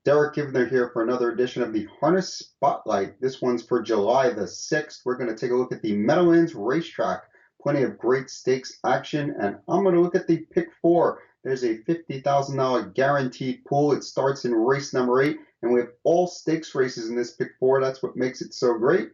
Derick Giwner here for another edition of the Harness Spotlight. This one's for July the 6th. We're going to take a look at the Meadowlands racetrack. Plenty of great stakes action, and I'm going to look at the pick four. There's a $50,000 guaranteed pool. It starts in race number 8, and we have all stakes races in this pick four. That's what makes it so great.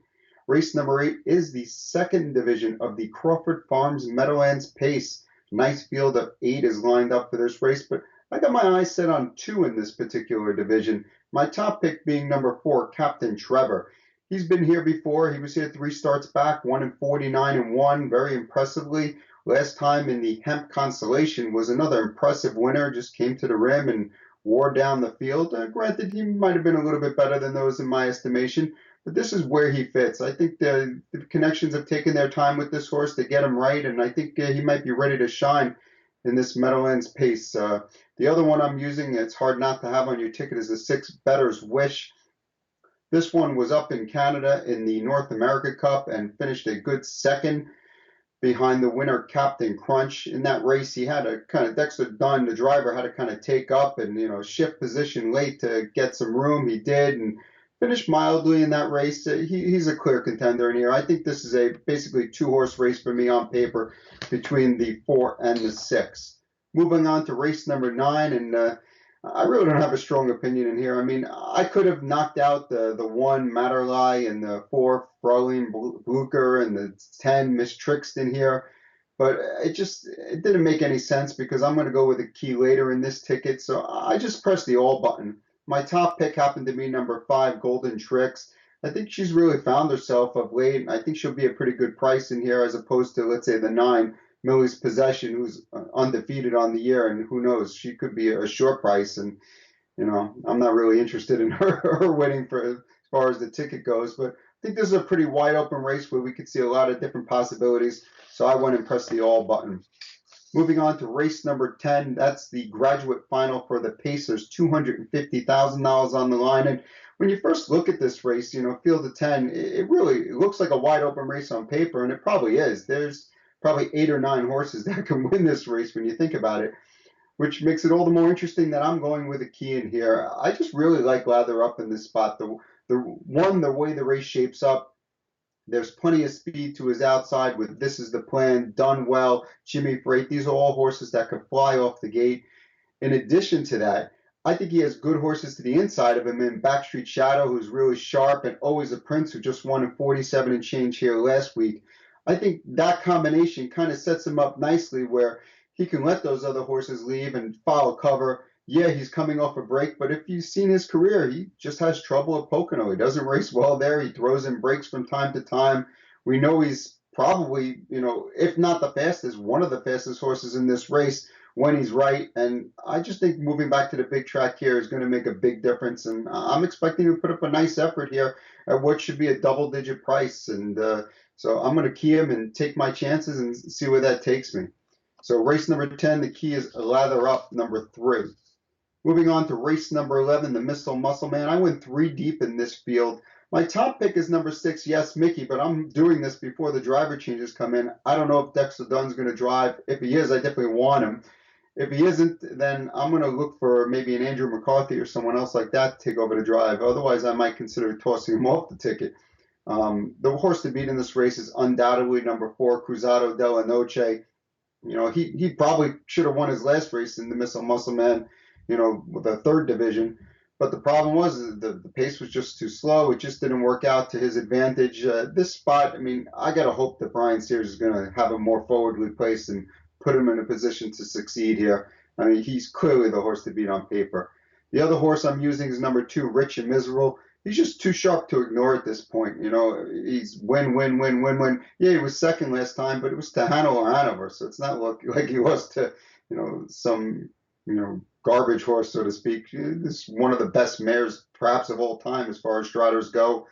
Race number 8 is the second division of the Crawford Farms Meadowlands Pace. Nice field of 8 is lined up for this race, but I got my eyes set on 2 in this particular division. My top pick being number 4, Captain Trevor. He's been here before. He was here 3 starts back, won in 49-1, very impressively. Last time in the Hemp Constellation was another impressive winner, just came to the rim and wore down the field. Granted, he might have been a little bit better than those in my estimation, but this is where he fits. I think the connections have taken their time with this horse to get him right, and I think he might be ready to shine in this Meadowlands Pace. The other one I'm using, it's hard not to have on your ticket, is the 6 Bettor's Wish. This one was up in Canada in the North America Cup and finished a good second behind the winner Captain Crunch. In that race, he had a kind of, Dexter Dunn, the driver, had to kind of take up and shift position late to get some room. He did, and finished mildly in that race. He's a clear contender in here. I think this is a basically 2-horse race for me on paper between the 4 and the 6. Moving on to race number 9, and I really don't have a strong opinion in here. I mean, I could have knocked out the 1 Matterlei and the 4 Fraulein Blucher and the 10 Miss Trixton here, but it didn't make any sense because I'm going to go with a key later in this ticket, so I just pressed the all button. My top pick happened to be number 5, Golden Tricks. I think she's really found herself of late, and I think she'll be a pretty good price in here as opposed to, let's say, the 9, Millie's Possession, who's undefeated on the year, and who knows, she could be a short price, and I'm not really interested in her winning for as far as the ticket goes, but I think this is a pretty wide open race where we could see a lot of different possibilities, so I went and pressed the all button. Moving on to race number 10, that's the graduate final for the Pacers, $250,000 on the line. And when you first look at this race, field of 10, it really looks like a wide open race on paper, and it probably is. There's probably 8 or 9 horses that can win this race when you think about it, which makes it all the more interesting that I'm going with a key in here. I just really like Lather Up in this spot. The way the race shapes up, there's plenty of speed to his outside with This Is the Plan, Done Well, Jimmy Freight. These are all horses that could fly off the gate. In addition to that, I think he has good horses to the inside of him in Backstreet Shadow, who's really sharp, and Always a Prince, who just won in 47 and change here last week. I think that combination kind of sets him up nicely where he can let those other horses leave and follow cover. Yeah, he's coming off a break, but if you've seen his career, he just has trouble at Pocono. He doesn't race well there. He throws in breaks from time to time. We know he's probably, if not the fastest, one of the fastest horses in this race when he's right. And I just think moving back to the big track here is going to make a big difference. And I'm expecting to put up a nice effort here at what should be a double-digit price. And so I'm going to key him and take my chances and see where that takes me. So race number 10, the key is Lather Up, number 3. Moving on to race number 11, the Missile Muscle Man. I went 3 deep in this field. My top pick is number 6, Yes Mickey, but I'm doing this before the driver changes come in. I don't know if Dexter Dunn's going to drive. If he is, I definitely want him. If he isn't, then I'm going to look for maybe an Andrew McCarthy or someone else like that to take over the drive. Otherwise, I might consider tossing him off the ticket. The horse to beat in this race is undoubtedly number 4, Cruzado della Noche. He probably should have won his last race in the Missile Muscle Man, with the 3rd division. But the problem was the pace was just too slow. It just didn't work out to his advantage. This spot, I got to hope that Brian Sears is going to have him more forwardly placed and put him in a position to succeed here. He's clearly the horse to beat on paper. The other horse I'm using is number 2, Rich and Miserable. He's just too sharp to ignore at this point. He's win. Yeah, he was second last time, but it was to Hanover, so it's not like he was to, some, garbage horse, so to speak. This is one of the best mares, perhaps, of all time as far as Striders go.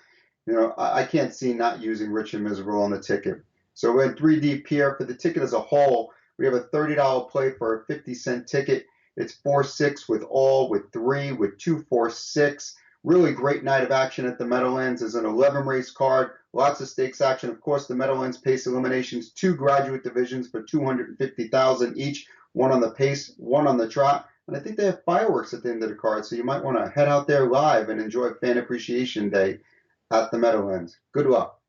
I can't see not using Rich and Miserable on the ticket. So we're in 3 deep here. For the ticket as a whole, we have a $30 play for a 50-cent ticket. It's 4-6 with all, with 3, with 2, 4, 6. Really great night of action at the Meadowlands. There's an 11-race card, lots of stakes action. Of course, the Meadowlands Pace eliminations, 2 graduate divisions for $250,000 each, one on the pace, one on the trot. And I think they have fireworks at the end of the card, so you might want to head out there live and enjoy Fan Appreciation Day at the Meadowlands. Good luck.